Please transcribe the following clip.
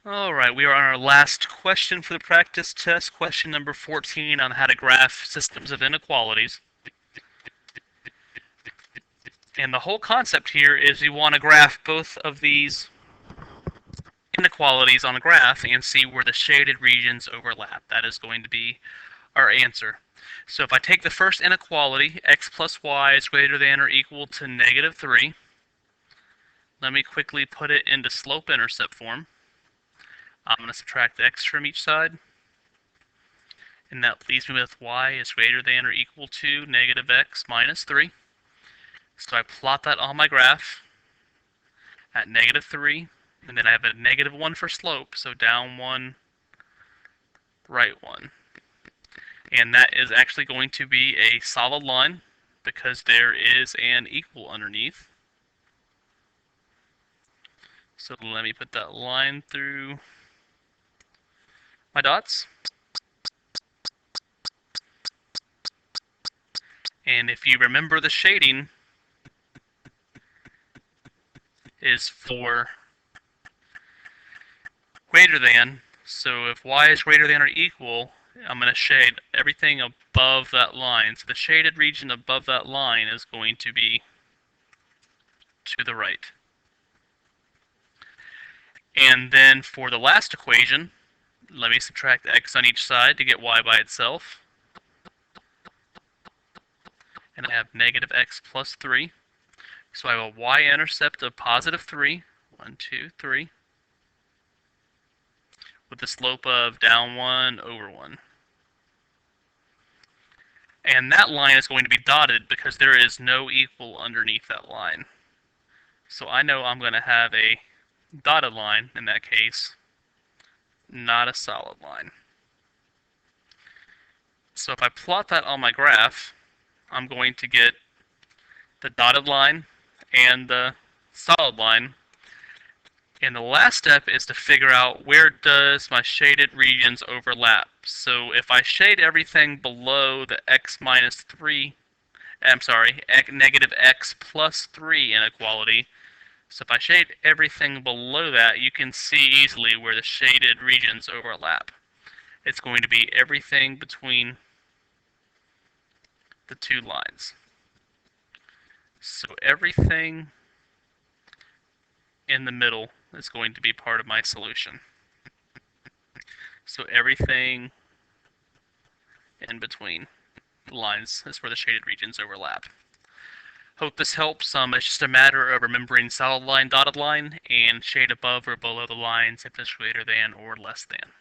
Alright, we are on our last question for the practice test, question number 14 on how to graph systems of inequalities. And the whole concept here is we want to graph both of these inequalities on a graph and see where the shaded regions overlap. That is going to be our answer. So if I take the first inequality, x plus y is greater than or equal to negative 3, let me quickly put it into slope-intercept form. I'm going to subtract x from each side, and that leaves me with y is greater than or equal to negative x minus 3. So I plot that on my graph at negative 3, and then I have a negative 1 for slope, so down 1, right 1. And that is actually going to be a solid line because there is an equal underneath. So let me put that line through my dots. And if you remember, the shading is for greater than. So if y is greater than or equal, I'm going to shade everything above that line. So the shaded region above that line is going to be to the right. And then for the last equation, let me subtract x on each side to get y by itself. And I have negative x plus 3. So I have a y-intercept of positive 3. 1, 2, 3. With the slope of down 1 over 1. And that line is going to be dotted because there is no equal underneath that line. So I know I'm going to have a dotted line in that case, not a solid line. So if I plot that on my graph, I'm going to get the dotted line and the solid line. And the last step is to figure out where does my shaded regions overlap. So if I shade everything below the x minus 3, negative x plus 3 inequality, so if I shade everything below that, you can see easily where the shaded regions overlap. It's going to be everything between the two lines. So everything in the middle is going to be part of my solution. So everything in between the lines is where the shaded regions overlap. Hope this helps. It's just a matter of remembering solid line, dotted line, and shade above or below the lines if it's greater than or less than.